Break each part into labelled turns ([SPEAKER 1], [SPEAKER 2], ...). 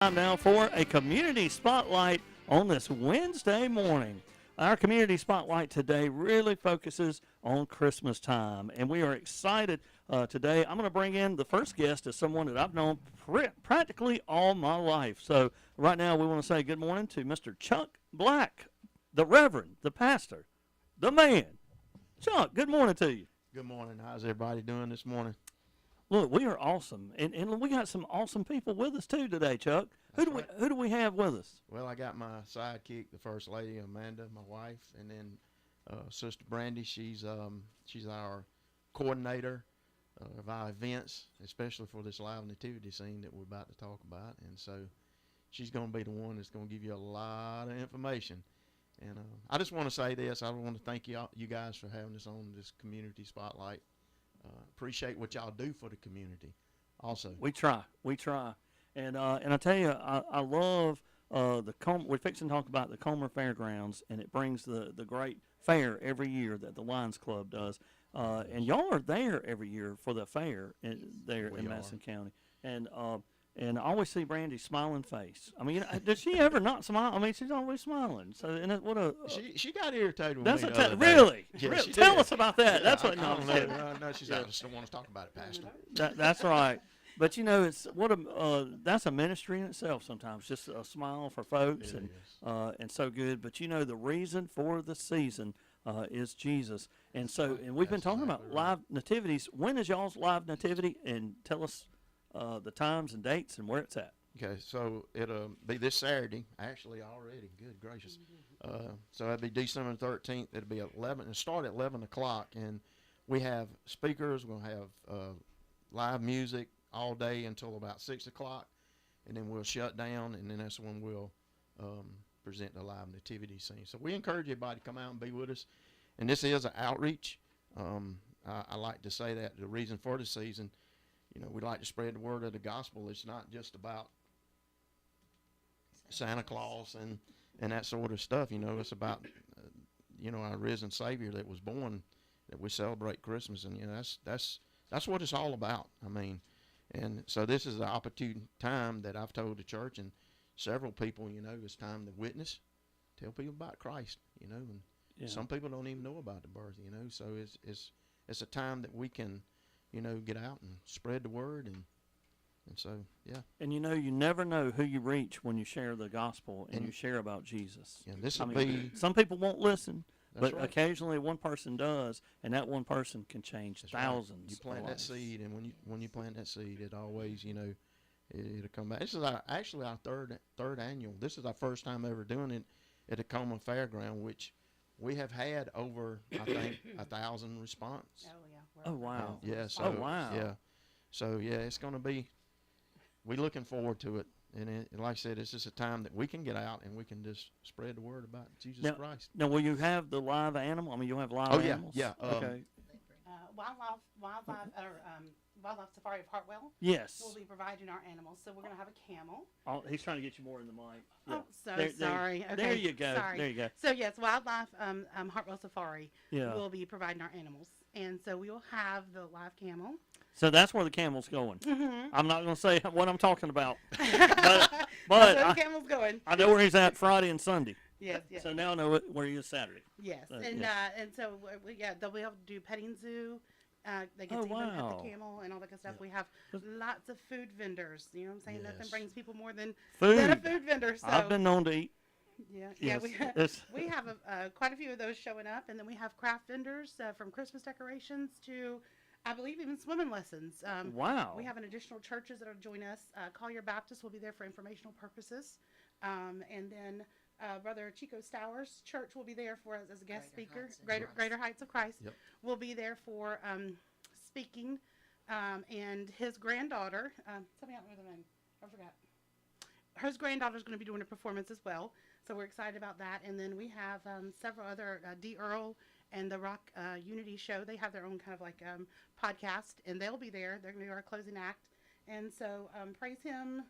[SPEAKER 1] Time now for a community spotlight on this Wednesday morning. Our community spotlight today really focuses on Christmas time, and we are excited today. I'm going to bring in the first guest as someone that I've known practically all my life. So right now we want to say good morning to Mr. Chuck Black, the Reverend, the pastor, the man. Chuck, good morning to you.
[SPEAKER 2] Good morning. How's everybody doing this morning?
[SPEAKER 1] Look, we are awesome, and we got some awesome people with us too today, Chuck. Who do we have with us?
[SPEAKER 2] Well, I got my sidekick, the First Lady, Amanda, my wife, and then Sister Brandy. She's our coordinator of our events, especially for this live nativity scene that we're about to talk about. And so she's going to be the one that's going to give you a lot of information. And I just want to say this. I want to thank you guys for having us on this community spotlight. Appreciate what y'all do for the community also.
[SPEAKER 1] We try. And I tell you, I love we're fixing to talk about the Comer Fairgrounds, and it brings the great fair every year that the Lions Club does. And y'all are there every year for the fair there in Madison County. And I always see Brandy's smiling face. I mean, does she ever not smile? I mean, she's always smiling. So,
[SPEAKER 2] she got irritated with
[SPEAKER 1] that's
[SPEAKER 2] me.
[SPEAKER 1] Really?
[SPEAKER 2] Yeah,
[SPEAKER 1] really? Tell us about that.
[SPEAKER 2] Yeah,
[SPEAKER 1] that's what. No,
[SPEAKER 2] she's I just don't want to talk about it, Pastor.
[SPEAKER 1] That's right. But that's a ministry in itself. Sometimes just a smile for folks, and so good. But the reason for the season is Jesus, and we've been talking about live nativities. When is y'all's live nativity? And tell us the times and dates and where it's at.
[SPEAKER 2] Okay, so it'll be this Saturday, actually already. Good gracious. So it'll be December 13th. It'll be at 11. It'll start at 11 o'clock, and we have speakers. We're going to have live music all day until about 6 o'clock, and then we'll shut down, and then that's when we'll present the live nativity scene. So we encourage everybody to come out and be with us. And this is an outreach. I like to say that the reason for the season, we like to spread the word of the gospel. It's not just about Santa Claus and that sort of stuff. It's about our risen Savior that was born, that we celebrate Christmas, and that's what it's all about. I mean, and so this is an opportune time that I've told the church and several people, it's time to witness, tell people about Christ, and some people don't even know about the birth, so it's a time that we can, get out and spread the word, and so, yeah.
[SPEAKER 1] And you never know who you reach when you share the gospel and you share about Jesus.
[SPEAKER 2] And this will be,
[SPEAKER 1] some people won't listen, but
[SPEAKER 2] right.
[SPEAKER 1] Occasionally one person does, and that one person can change thousands.
[SPEAKER 2] Right. You plant that seed, and when you plant that seed, it always, it'll come back. This is actually our third annual. This is our first time ever doing it at the Coleman Fairground, which we have had over, I think, 1,000 response.
[SPEAKER 3] Oh, yeah.
[SPEAKER 1] Oh, wow.
[SPEAKER 2] Yeah. So,
[SPEAKER 1] oh, wow.
[SPEAKER 2] Yeah. So, yeah, it's going to be, we're looking forward to it. And like I said, it's just a time that we can get out and we can just spread the word about Jesus Christ.
[SPEAKER 1] Now, will you have the live animal? I mean, you'll have live animals?
[SPEAKER 2] Yeah.
[SPEAKER 1] Okay.
[SPEAKER 3] Wildlife Safari of Hartwell.
[SPEAKER 1] Yes.
[SPEAKER 3] We'll be providing our animals. So we're going to have a camel.
[SPEAKER 1] Oh, he's trying to get you more in the mic. Yeah.
[SPEAKER 3] Oh, sorry. Okay.
[SPEAKER 1] There you go.
[SPEAKER 3] Sorry.
[SPEAKER 1] There you go.
[SPEAKER 3] So, yes, Wildlife Hartwell Safari
[SPEAKER 1] Yeah.
[SPEAKER 3] will be providing our animals. And so we will have the live camel.
[SPEAKER 1] So that's where the camel's going.
[SPEAKER 3] Mm-hmm.
[SPEAKER 1] I'm not going to say what I'm talking about.
[SPEAKER 3] But
[SPEAKER 1] but
[SPEAKER 3] the camel's going.
[SPEAKER 1] I know where he's at Friday and Sunday.
[SPEAKER 3] Yes.
[SPEAKER 1] So now I know where he is Saturday.
[SPEAKER 3] Yes.
[SPEAKER 1] And
[SPEAKER 3] so, they'll be able to do petting zoo. They get to even pet the camel and all that good stuff. Yeah. We have lots of food vendors. You know what I'm saying? Yes. Nothing brings people more than a food vendor. So.
[SPEAKER 1] I've been known to eat.
[SPEAKER 3] Yeah,
[SPEAKER 1] yes.
[SPEAKER 3] We have quite a few of those showing up, and then we have craft vendors from Christmas decorations to, I believe, even swimming lessons.
[SPEAKER 1] Wow.
[SPEAKER 3] We have an additional churches that will join us. Collier Baptist will be there for informational purposes, and then Brother Chico Stowers Church will be there for us as a guest speaker. Greater Heights of Christ will be there for speaking, and his granddaughter. Tell me the name. I forgot. His granddaughter's going to be doing a performance as well. So we're excited about that. And then we have several other, D. Earl and the Rock Unity Show. They have their own kind of like podcast, and they'll be there. They're going to do our closing act. And so praise him,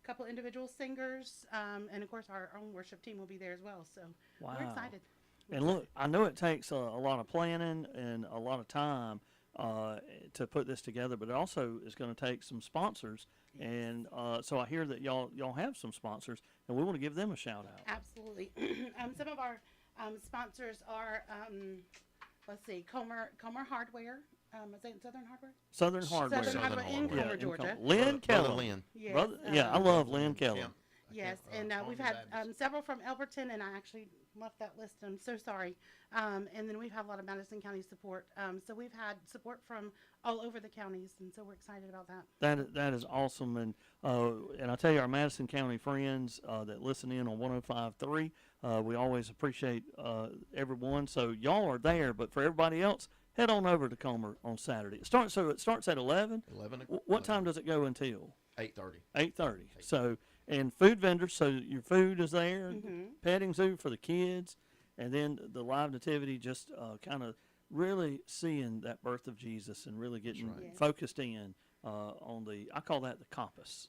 [SPEAKER 3] a couple individual singers, and of course our own worship team will be there as well. So we're excited.
[SPEAKER 1] And look, I know it takes a lot of planning and a lot of time, to put this together, but it also is going to take some sponsors. And so I hear that y'all have some sponsors, and we want to give them a shout out.
[SPEAKER 3] Absolutely. Some of our sponsors are, let's see, Comer Hardware. Is that Southern Hardware?
[SPEAKER 1] Southern Hardware.
[SPEAKER 3] Southern Hardware in
[SPEAKER 2] Hardware.
[SPEAKER 3] Comer, Georgia.
[SPEAKER 1] Lynn
[SPEAKER 2] Brother
[SPEAKER 1] Keller.
[SPEAKER 2] Lynn.
[SPEAKER 3] Yes.
[SPEAKER 1] Brother, yeah, I love Lynn Keller.
[SPEAKER 2] Yep.
[SPEAKER 3] Yes, and we've
[SPEAKER 2] Farmers
[SPEAKER 3] had
[SPEAKER 2] Baptist.
[SPEAKER 3] several from Elberton, and I actually left that list. I'm so sorry. And then we've had a lot of Madison County support. So we've had support from all over the counties, and so we're excited about that.
[SPEAKER 1] That is awesome, and I tell you, our Madison County friends that listen in on 105.3, we always appreciate everyone. So y'all are there, but for everybody else, head on over to Comer on Saturday. It starts at 11.
[SPEAKER 2] 11.
[SPEAKER 1] What time does it go until?
[SPEAKER 2] 8:30.
[SPEAKER 1] 8:30. So, and food vendors, so your food is there,
[SPEAKER 3] Mhm.
[SPEAKER 1] petting zoo for the kids, and then the live nativity, just kind of really seeing that birth of Jesus and really getting
[SPEAKER 2] That's right.
[SPEAKER 3] Yes.
[SPEAKER 1] focused in on I call that the compass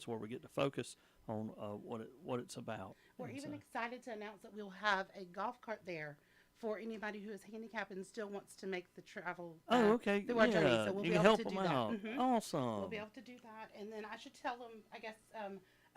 [SPEAKER 1] where we get to focus on what it's about.
[SPEAKER 3] We're
[SPEAKER 1] And
[SPEAKER 3] even
[SPEAKER 1] so-
[SPEAKER 3] excited to announce that we'll have a golf cart there for anybody who is handicapped and still wants to make the travel
[SPEAKER 1] okay,
[SPEAKER 3] through our journey.
[SPEAKER 1] yeah,
[SPEAKER 3] So we'll
[SPEAKER 1] you
[SPEAKER 3] be
[SPEAKER 1] can
[SPEAKER 3] able
[SPEAKER 1] help
[SPEAKER 3] to
[SPEAKER 1] them
[SPEAKER 3] do that.
[SPEAKER 1] out.
[SPEAKER 3] Mhm.
[SPEAKER 1] Awesome.
[SPEAKER 3] We'll be able to do that. And then I should tell them, I guess,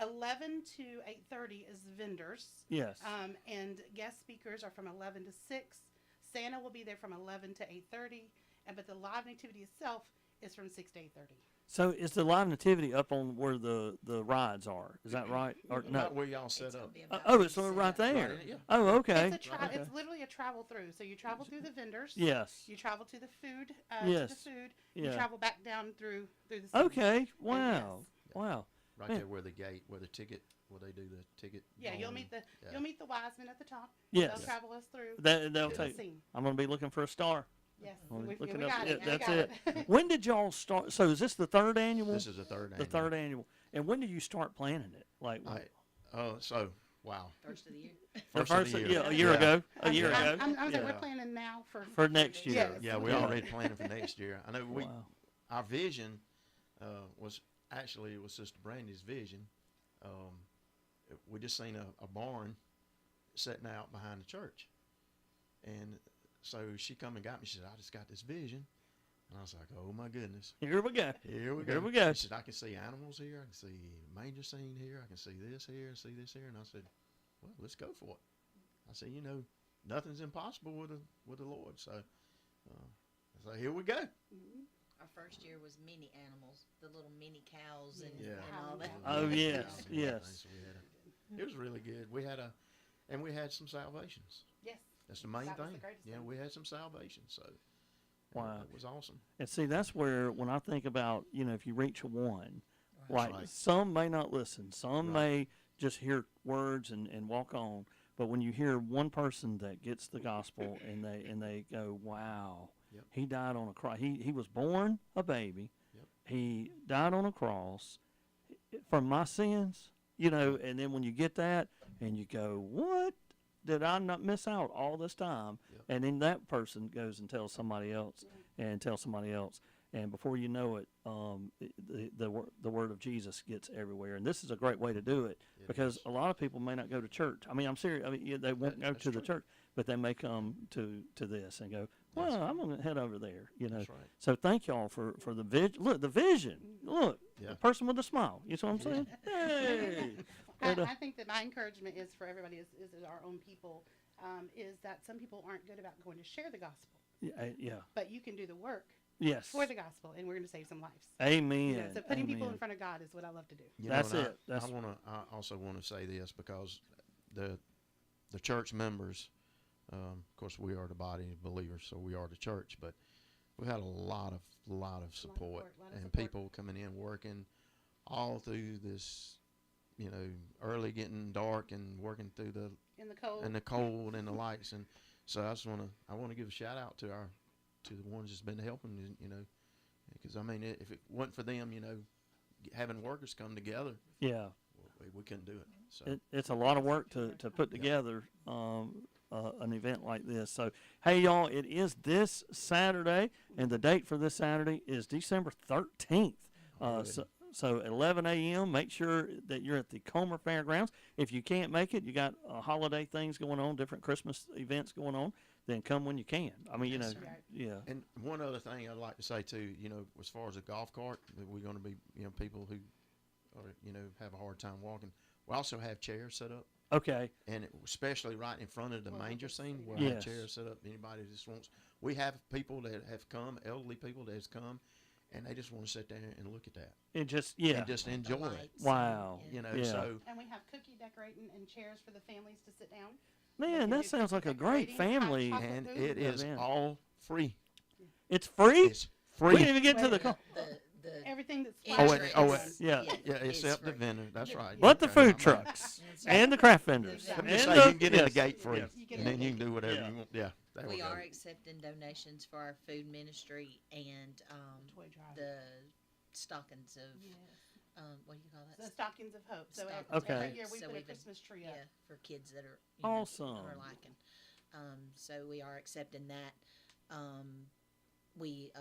[SPEAKER 3] 11 to 8:30 is vendors.
[SPEAKER 1] Yes.
[SPEAKER 3] And guest speakers are from 11 to 6. Santa will be there from 11 to 8:30. But the live nativity itself is from 6 to 8:30.
[SPEAKER 1] So is the live nativity up on where the rides are? Is that right? Or
[SPEAKER 2] Not
[SPEAKER 1] no?
[SPEAKER 2] where y'all set up.
[SPEAKER 1] It's right there.
[SPEAKER 2] Right, yeah.
[SPEAKER 1] Oh, okay.
[SPEAKER 3] It's it's literally a travel through. So you travel through the vendors.
[SPEAKER 1] Yes.
[SPEAKER 3] You travel to the food.
[SPEAKER 1] Yes.
[SPEAKER 3] To the food.
[SPEAKER 1] Yeah.
[SPEAKER 3] You travel back down through the city.
[SPEAKER 1] Okay. Wow.
[SPEAKER 3] yes.
[SPEAKER 1] Wow.
[SPEAKER 2] Right
[SPEAKER 1] Man.
[SPEAKER 2] there where the gate, where they do the ticket.
[SPEAKER 3] Yeah, you'll
[SPEAKER 2] going.
[SPEAKER 3] meet you'll meet the wise men at the top.
[SPEAKER 1] Yes.
[SPEAKER 3] They'll travel us through
[SPEAKER 1] They'll
[SPEAKER 3] the
[SPEAKER 1] take.
[SPEAKER 3] scene.
[SPEAKER 1] I'm going to be looking for a star.
[SPEAKER 3] Yes,
[SPEAKER 1] Well,
[SPEAKER 3] we
[SPEAKER 1] look it
[SPEAKER 3] got
[SPEAKER 1] up.
[SPEAKER 3] it.
[SPEAKER 1] Yeah,
[SPEAKER 3] we
[SPEAKER 1] that's
[SPEAKER 3] got it.
[SPEAKER 1] When did y'all start? So is this the third annual?
[SPEAKER 2] This is the third
[SPEAKER 1] the
[SPEAKER 2] annual.
[SPEAKER 1] third annual. And when did you start planning it? Like
[SPEAKER 2] So wow.
[SPEAKER 4] First of the year.
[SPEAKER 1] the
[SPEAKER 2] First of the year.
[SPEAKER 1] yeah, a year
[SPEAKER 2] Yeah.
[SPEAKER 1] ago. A year
[SPEAKER 3] I'm
[SPEAKER 1] ago.
[SPEAKER 3] saying
[SPEAKER 2] Yeah.
[SPEAKER 3] we're planning now
[SPEAKER 1] For next year.
[SPEAKER 3] Yes.
[SPEAKER 2] Yeah, we're
[SPEAKER 1] Yeah.
[SPEAKER 2] already planning for next year. I know
[SPEAKER 1] Wow.
[SPEAKER 2] our vision was actually it was Sister Brandy's vision. We just seen a barn sitting out behind the church, and so she come and got me. She said, "I just got this vision," and I was like, "Oh my goodness,
[SPEAKER 1] Here we go.
[SPEAKER 2] here we go."
[SPEAKER 1] Here we go.
[SPEAKER 2] She said, "I can see animals here. I can see manger scene here. I can see this here and see this here." And I said, "Well, let's go for it." I said, nothing's impossible with the Lord. So, here we go.
[SPEAKER 4] Our first year was mini animals, the little mini cows and,
[SPEAKER 2] Yeah.
[SPEAKER 4] and all that.
[SPEAKER 1] Oh, yes,
[SPEAKER 2] Yeah,
[SPEAKER 1] yes.
[SPEAKER 2] so it was really good. We had some salvations.
[SPEAKER 3] Yes.
[SPEAKER 2] That's the main
[SPEAKER 3] That was the
[SPEAKER 2] thing.
[SPEAKER 3] greatest
[SPEAKER 2] Yeah,
[SPEAKER 3] thing.
[SPEAKER 2] we had some salvations. So
[SPEAKER 1] Wow.
[SPEAKER 2] it was awesome.
[SPEAKER 1] And see, that's where when I think about if you reach one, like
[SPEAKER 2] right.
[SPEAKER 1] some may not listen, some
[SPEAKER 2] Right.
[SPEAKER 1] may just hear words and walk on. But when you hear one person that gets the gospel and they go, wow,
[SPEAKER 2] Yep.
[SPEAKER 1] he died on a cross. He was born a baby.
[SPEAKER 2] Yep.
[SPEAKER 1] He died on a cross for my sins, and then when you get that and you go, what did I not miss out all this time?
[SPEAKER 2] Yep.
[SPEAKER 1] And then that person goes and tells somebody else and tells somebody else. And before you know it, the word of Jesus gets everywhere. And this is a great way to do it
[SPEAKER 2] It
[SPEAKER 1] because
[SPEAKER 2] is.
[SPEAKER 1] a lot of people may not go to church. I mean, I'm serious. I mean, they won't go
[SPEAKER 2] That's
[SPEAKER 1] to the
[SPEAKER 2] true.
[SPEAKER 1] church, but they may come to this and go, well,
[SPEAKER 2] That's
[SPEAKER 1] I'm going to head over there,
[SPEAKER 2] That's right.
[SPEAKER 1] So thank y'all for the vision. Look, the vision. Look,
[SPEAKER 2] Yeah.
[SPEAKER 1] the person with the smile. You see what I'm saying? Hey. But,
[SPEAKER 3] I think that my encouragement is for everybody is our own people, is that some people aren't good about going to share the gospel,
[SPEAKER 1] yeah.
[SPEAKER 3] but you can do the work
[SPEAKER 1] Yes.
[SPEAKER 3] for the gospel, and we're going to save some lives.
[SPEAKER 1] Amen.
[SPEAKER 3] So putting people in
[SPEAKER 1] Amen.
[SPEAKER 3] front of God is what I love to do.
[SPEAKER 1] That's
[SPEAKER 2] and
[SPEAKER 1] it. That's-
[SPEAKER 2] I also want to say this because the church members, of course, we are the body of believers, so we are the church. But we've had a lot of support
[SPEAKER 3] lot of
[SPEAKER 2] and
[SPEAKER 3] support.
[SPEAKER 2] people coming in working all through this, early getting dark and working through the
[SPEAKER 3] In the cold.
[SPEAKER 2] cold and the lights. And so I want to give a shout out to the ones that's been helping, because I mean, if it wasn't for them, having workers come together,
[SPEAKER 1] Yeah.
[SPEAKER 2] we couldn't do it. So
[SPEAKER 1] It's a lot of work to put together an event like this. So, hey, y'all, it is this Saturday, and the date for this Saturday is December 13th.
[SPEAKER 2] Good.
[SPEAKER 1] So at 11 a.m., make sure that you're at the Comer Fairgrounds. If you can't make it, you got holiday things going on, different Christmas events going on. then come when you can. I mean,
[SPEAKER 4] That's
[SPEAKER 3] right.
[SPEAKER 1] yeah.
[SPEAKER 2] And one other thing I'd like to say too, as far as a golf cart, that we're going to be, people who are, have a hard time walking. We also have chairs set up,
[SPEAKER 1] Okay.
[SPEAKER 2] and especially right in front of the manger scene, we'll
[SPEAKER 1] Yes.
[SPEAKER 2] have chairs set up. Anybody that just wants. We have people that have come, elderly people that has come, and they just want to sit there and look at that
[SPEAKER 1] It just, yeah.
[SPEAKER 2] and just
[SPEAKER 4] With the
[SPEAKER 2] enjoy it.
[SPEAKER 4] lights
[SPEAKER 1] Wow.
[SPEAKER 4] and-
[SPEAKER 1] Yeah.
[SPEAKER 2] So
[SPEAKER 3] And we have cookie decorating and chairs for the families to sit down.
[SPEAKER 1] Man,
[SPEAKER 3] can
[SPEAKER 1] that
[SPEAKER 3] do
[SPEAKER 1] sounds like a great
[SPEAKER 3] decorating, hot
[SPEAKER 1] family.
[SPEAKER 3] chocolate
[SPEAKER 2] and
[SPEAKER 3] food.
[SPEAKER 2] it is
[SPEAKER 1] event.
[SPEAKER 2] all free.
[SPEAKER 1] It's free?
[SPEAKER 2] It's
[SPEAKER 1] We
[SPEAKER 2] free.
[SPEAKER 1] didn't even get to the.
[SPEAKER 3] Wait.
[SPEAKER 4] The
[SPEAKER 3] Everything that's
[SPEAKER 2] Oh,
[SPEAKER 3] sponsored.
[SPEAKER 2] oh,
[SPEAKER 3] is-
[SPEAKER 1] Yeah.
[SPEAKER 2] Yeah,
[SPEAKER 4] is
[SPEAKER 2] except the
[SPEAKER 4] free.
[SPEAKER 2] vendor. That's right.
[SPEAKER 1] But the
[SPEAKER 2] Okay,
[SPEAKER 1] food
[SPEAKER 2] my bad.
[SPEAKER 1] trucks
[SPEAKER 4] That's right.
[SPEAKER 1] and the craft vendors.
[SPEAKER 4] Let
[SPEAKER 2] Let
[SPEAKER 4] me
[SPEAKER 2] me
[SPEAKER 1] and
[SPEAKER 2] say
[SPEAKER 1] the-
[SPEAKER 2] you can get in the
[SPEAKER 1] yes.
[SPEAKER 2] gate free,
[SPEAKER 1] Yes.
[SPEAKER 3] You get
[SPEAKER 2] and then
[SPEAKER 3] in.
[SPEAKER 2] you can do whatever
[SPEAKER 1] Yeah.
[SPEAKER 2] you want. Yeah, there
[SPEAKER 4] We
[SPEAKER 2] we
[SPEAKER 4] are
[SPEAKER 2] go.
[SPEAKER 4] accepting donations for our food ministry and
[SPEAKER 3] Toy drive.
[SPEAKER 4] the stockings of
[SPEAKER 3] Yes.
[SPEAKER 4] what do you call that?
[SPEAKER 3] The stockings of hope. So
[SPEAKER 4] Stockings
[SPEAKER 1] of
[SPEAKER 3] every
[SPEAKER 1] hope.
[SPEAKER 3] year we
[SPEAKER 4] So
[SPEAKER 3] put a
[SPEAKER 4] we've been-
[SPEAKER 3] Christmas tree up.
[SPEAKER 4] Yeah, for kids that are
[SPEAKER 1] Awesome.
[SPEAKER 4] are lacking. So we are accepting that. We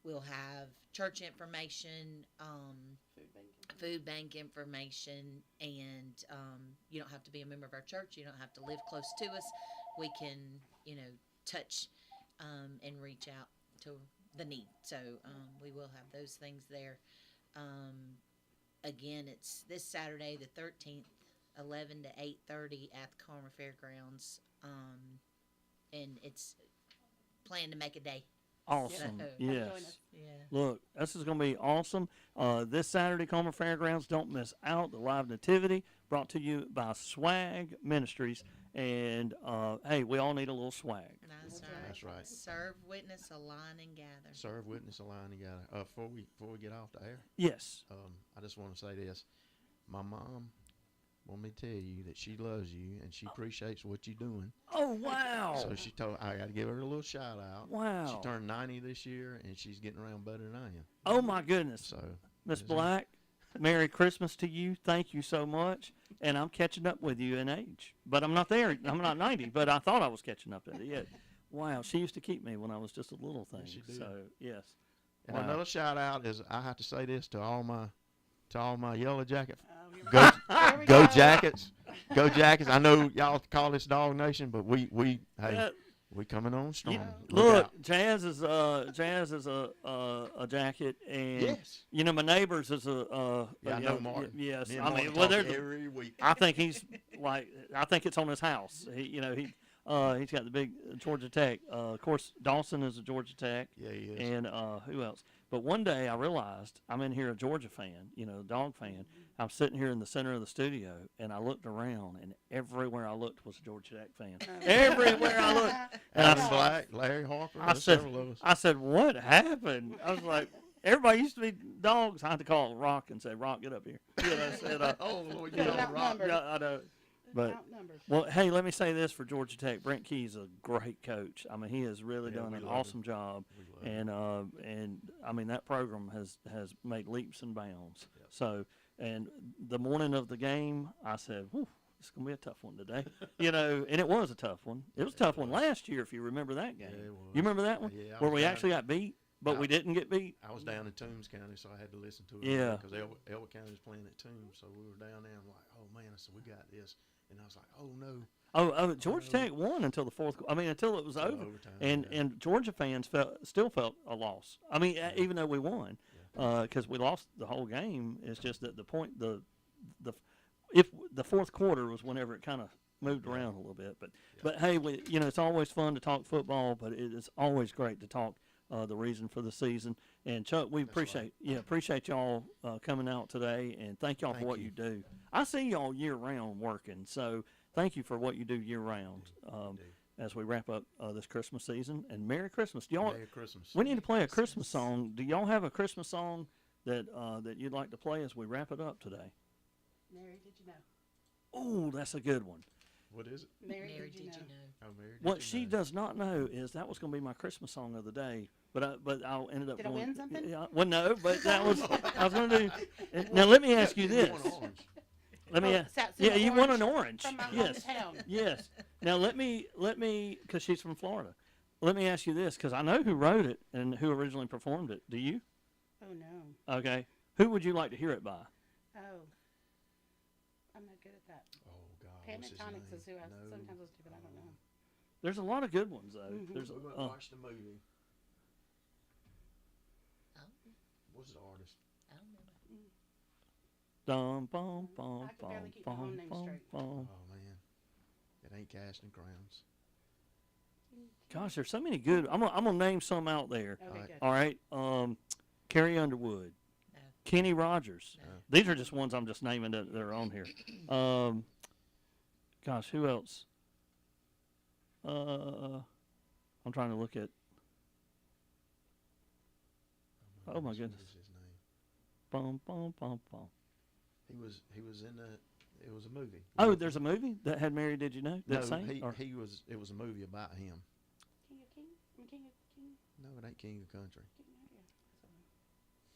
[SPEAKER 4] will have church information,
[SPEAKER 3] Food bank.
[SPEAKER 4] food bank information, and you don't have to be a member of our church. You don't have to live close to us. We can, touch and reach out to the need. So we will have those things there. Again, it's this Saturday, the 13th, 11 to 8:30 at the Carmer Fairgrounds, and it's planned to make a day.
[SPEAKER 1] Awesome.
[SPEAKER 4] Yeah.
[SPEAKER 3] Come
[SPEAKER 1] Yes.
[SPEAKER 3] join us.
[SPEAKER 4] Yeah.
[SPEAKER 1] Look, this is going to be awesome. This Saturday, Coleman Fairgrounds, don't miss out. The live nativity brought to you by Swag Ministries. And hey, we all need a little swag.
[SPEAKER 4] That's
[SPEAKER 3] That's
[SPEAKER 4] right.
[SPEAKER 2] That's right.
[SPEAKER 4] Serve, witness, align, and gather.
[SPEAKER 2] Serve, witness, align together. Before we get off the air,
[SPEAKER 1] Yes.
[SPEAKER 2] I just want to say this. My mom want me to tell you that she loves you and she appreciates what you're doing.
[SPEAKER 1] Oh, wow.
[SPEAKER 2] So she told I got to give her a little shout out.
[SPEAKER 1] Wow.
[SPEAKER 2] She turned 90 this year and she's getting around better than I am.
[SPEAKER 1] Oh, my goodness.
[SPEAKER 2] So
[SPEAKER 1] Miss
[SPEAKER 2] Yes, sir.
[SPEAKER 1] Black, Merry Christmas to you. Thank you so much. And I'm catching up with you in age. But I'm not there. I'm not 90, but I thought I was catching up to it yet. Wow. She used to keep me when I was just a little thing.
[SPEAKER 2] Yes, she did.
[SPEAKER 1] So, yes.
[SPEAKER 2] and
[SPEAKER 1] Wow.
[SPEAKER 2] another shout out is I have to say this to all my Yellow Jacket
[SPEAKER 3] Oh, here we
[SPEAKER 2] go
[SPEAKER 3] Here we
[SPEAKER 2] go Jackets. Go Jackets. I know y'all call this Dog Nation, but we hey,
[SPEAKER 1] Yeah,
[SPEAKER 2] we coming on strong.
[SPEAKER 1] look,
[SPEAKER 2] out.
[SPEAKER 1] Jazz is a jacket, and
[SPEAKER 2] Yes.
[SPEAKER 1] my neighbors is
[SPEAKER 2] Yeah, I know Martin.
[SPEAKER 1] Yes,
[SPEAKER 2] Me and
[SPEAKER 1] I mean,
[SPEAKER 2] Martin
[SPEAKER 1] well,
[SPEAKER 2] talk
[SPEAKER 1] they're
[SPEAKER 2] every week.
[SPEAKER 1] I think he's I think it's on his house. He's got the big Georgia Tech. Of course, Dawson is a Georgia Tech,
[SPEAKER 2] Yeah, he is.
[SPEAKER 1] and who else? But one day I realized I'm in here a Georgia fan, dog fan. I'm sitting here in the center of the studio, and I looked around, and everywhere I looked was a Georgia Tech fan. Everywhere I looked. And
[SPEAKER 2] Adam
[SPEAKER 1] I,
[SPEAKER 2] Black, Larry Harper.
[SPEAKER 1] I
[SPEAKER 2] there's
[SPEAKER 1] said-
[SPEAKER 2] several of us.
[SPEAKER 1] I said, what happened? I was like, everybody used to be dogs. I had to call Rock and say, Rock, get up here. I said,
[SPEAKER 2] Oh, Lord,
[SPEAKER 3] Yeah.
[SPEAKER 2] you know, Rock.
[SPEAKER 3] Outnumbered.
[SPEAKER 1] yeah, I know. But
[SPEAKER 3] Outnumbered.
[SPEAKER 1] well, hey, let me say this for Georgia Tech. Brent Key's a great coach. I mean, he has really
[SPEAKER 2] Yeah,
[SPEAKER 1] done
[SPEAKER 2] we
[SPEAKER 1] an
[SPEAKER 2] love him.
[SPEAKER 1] awesome job,
[SPEAKER 2] We love it.
[SPEAKER 1] and I mean that program has made leaps and bounds.
[SPEAKER 2] Yep.
[SPEAKER 1] So, and the morning of the game, I said, "Whew, it's gonna be a tough one today," and it was a tough one. It was a
[SPEAKER 2] Yeah,
[SPEAKER 1] tough
[SPEAKER 2] it
[SPEAKER 1] one
[SPEAKER 2] was.
[SPEAKER 1] last year, if you remember that game.
[SPEAKER 2] Yeah, it was.
[SPEAKER 1] You remember that one
[SPEAKER 2] Yeah, I
[SPEAKER 1] where
[SPEAKER 2] was
[SPEAKER 1] we
[SPEAKER 2] down-
[SPEAKER 1] actually got beat, but we
[SPEAKER 2] I-
[SPEAKER 1] didn't get beat.
[SPEAKER 2] I was down in Toombs County, so I had to listen to it.
[SPEAKER 1] Yeah.
[SPEAKER 2] Because Elwood County was playing at Toombs, so we were down there. I'm like, oh man, I said we got this, and I was like, oh no.
[SPEAKER 1] Oh, Georgia Tech won until the fourth. I mean, until it was
[SPEAKER 2] So
[SPEAKER 1] over.
[SPEAKER 2] overtime,
[SPEAKER 1] And
[SPEAKER 2] yeah.
[SPEAKER 1] and Georgia fans still felt a loss. I mean, even though we won, because we lost the whole game. It's just that if the fourth quarter was whenever it kind of moved around a little bit. But hey, it's always fun to talk football, but it is always great to talk the reason for the season. And Chuck, we
[SPEAKER 2] That's right.
[SPEAKER 1] appreciate y'all coming out today, and thank y'all for
[SPEAKER 2] Thank
[SPEAKER 1] what
[SPEAKER 2] you.
[SPEAKER 1] you do. I see y'all year round working, so thank you for what you do year round. As we wrap up this Christmas season, and Merry Christmas. Do y'all?
[SPEAKER 2] Merry Christmas.
[SPEAKER 1] We need to play a Christmas song. Do y'all have a Christmas song that you'd like to play as we wrap it up today?
[SPEAKER 3] Mary, did you know?
[SPEAKER 1] Oh, that's a good one.
[SPEAKER 2] What is it?
[SPEAKER 3] Mary,
[SPEAKER 4] Mary,
[SPEAKER 3] did you know?
[SPEAKER 2] Oh, Mary.
[SPEAKER 1] What
[SPEAKER 2] did you
[SPEAKER 1] she
[SPEAKER 2] know?
[SPEAKER 1] does not know is that was going to be my Christmas song of the day, but I ended up
[SPEAKER 3] Did I
[SPEAKER 1] going.
[SPEAKER 3] win something?
[SPEAKER 1] Yeah, well, no, but that was I was going to do. Now let me ask you
[SPEAKER 2] You
[SPEAKER 1] this.
[SPEAKER 2] won orange.
[SPEAKER 1] Let me.
[SPEAKER 3] Oh, Satsuma
[SPEAKER 1] Yeah, you won
[SPEAKER 3] orange
[SPEAKER 1] an orange.
[SPEAKER 3] From my
[SPEAKER 1] Yes.
[SPEAKER 3] hometown.
[SPEAKER 1] Yes. Now let me, because she's from Florida. Let me ask you this, because I know who wrote it and who originally performed it. Do you?
[SPEAKER 3] Oh no.
[SPEAKER 1] Okay. Who would you like to hear it by?
[SPEAKER 3] Oh. I'm not good at that.
[SPEAKER 2] Oh God. what's his
[SPEAKER 3] Pentatonics
[SPEAKER 2] name?
[SPEAKER 3] is who I
[SPEAKER 2] No.
[SPEAKER 3] sometimes listen to, but I don't know.
[SPEAKER 1] There's a lot of good ones though.
[SPEAKER 3] Mhm.
[SPEAKER 1] There's
[SPEAKER 2] We went and watched the movie.
[SPEAKER 4] I don't,
[SPEAKER 2] What's the artist?
[SPEAKER 4] I don't remember.
[SPEAKER 1] dum bum bum
[SPEAKER 3] I could
[SPEAKER 1] bum
[SPEAKER 3] barely keep my own
[SPEAKER 1] bum
[SPEAKER 3] name
[SPEAKER 1] bum
[SPEAKER 3] straight.
[SPEAKER 1] bum.
[SPEAKER 2] Oh man, it ain't casting crowns.
[SPEAKER 1] Gosh, there's so many good. I'm gonna name some out there.
[SPEAKER 3] Okay,
[SPEAKER 2] Alright.
[SPEAKER 3] good.
[SPEAKER 1] All right. Carrie Underwood,
[SPEAKER 4] No.
[SPEAKER 1] Kenny Rogers.
[SPEAKER 4] No.
[SPEAKER 1] These are just ones I'm just naming that are on here. Gosh, who else? I'm trying to look at. Oh, my goodness.
[SPEAKER 2] What is his name?
[SPEAKER 1] Bum bum bum bum.
[SPEAKER 2] He was in the. It was a movie.
[SPEAKER 1] Oh, there's a movie that had Mary. Did you know that
[SPEAKER 2] No,
[SPEAKER 1] sang?
[SPEAKER 2] he
[SPEAKER 1] Or-
[SPEAKER 2] was. It was a movie about him.
[SPEAKER 3] King of King? King of King?
[SPEAKER 2] No, it ain't King of Country.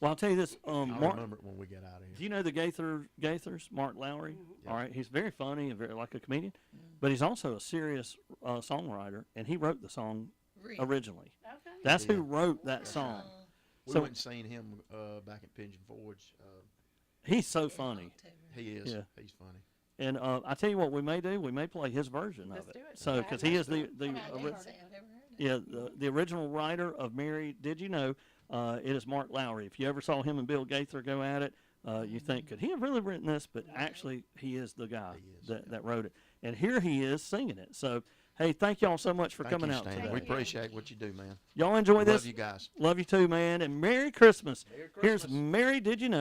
[SPEAKER 1] Well, I'll tell you this.
[SPEAKER 2] I'll
[SPEAKER 1] Mark,
[SPEAKER 2] remember it when we get out of
[SPEAKER 1] do
[SPEAKER 2] here.
[SPEAKER 1] you know the Gaithers? Mark Lowry.
[SPEAKER 3] Mhm.
[SPEAKER 1] All right, he's very funny and very like a comedian,
[SPEAKER 4] Mm.
[SPEAKER 1] but he's also a serious songwriter, and he wrote the song
[SPEAKER 4] Really?
[SPEAKER 1] originally.
[SPEAKER 3] Okay.
[SPEAKER 1] That's
[SPEAKER 2] Yeah.
[SPEAKER 1] who wrote that
[SPEAKER 2] That's
[SPEAKER 1] song.
[SPEAKER 4] Oh,
[SPEAKER 2] We
[SPEAKER 1] So-
[SPEAKER 2] went and seen him back at Pigeon Forge.
[SPEAKER 1] He's so
[SPEAKER 4] in
[SPEAKER 1] funny.
[SPEAKER 4] October.
[SPEAKER 2] He is.
[SPEAKER 1] Yeah.
[SPEAKER 2] He's funny.
[SPEAKER 1] And I tell you what, we may do. We may play his version
[SPEAKER 3] Let's
[SPEAKER 1] of
[SPEAKER 3] do
[SPEAKER 1] it.
[SPEAKER 3] it.
[SPEAKER 1] So,
[SPEAKER 3] I
[SPEAKER 1] because
[SPEAKER 3] have
[SPEAKER 1] he
[SPEAKER 3] not
[SPEAKER 1] is the
[SPEAKER 3] seen it.
[SPEAKER 1] the
[SPEAKER 3] I
[SPEAKER 4] I
[SPEAKER 3] mean,
[SPEAKER 1] ori-
[SPEAKER 4] can't say I've ever heard of it.
[SPEAKER 1] yeah the original writer of Mary. Did you know? It is Mark Lowry. If you ever saw him and Bill Gaither go at it, you think, could he have really written this? But actually, he is the guy
[SPEAKER 2] He is,
[SPEAKER 1] that,
[SPEAKER 2] yeah.
[SPEAKER 1] that wrote it. And here he is singing it. So, hey, thank y'all so much for
[SPEAKER 2] Thank
[SPEAKER 1] coming
[SPEAKER 2] you,
[SPEAKER 1] out
[SPEAKER 2] Stan.
[SPEAKER 1] today.
[SPEAKER 2] We
[SPEAKER 3] Thank you.
[SPEAKER 2] appreciate what you do, man.
[SPEAKER 1] Y'all enjoy
[SPEAKER 2] Love
[SPEAKER 1] this.
[SPEAKER 2] you guys.
[SPEAKER 1] Love you too, man. And Merry Christmas.
[SPEAKER 2] Merry
[SPEAKER 1] Here's
[SPEAKER 2] Christmas.
[SPEAKER 1] Mary. Did you know?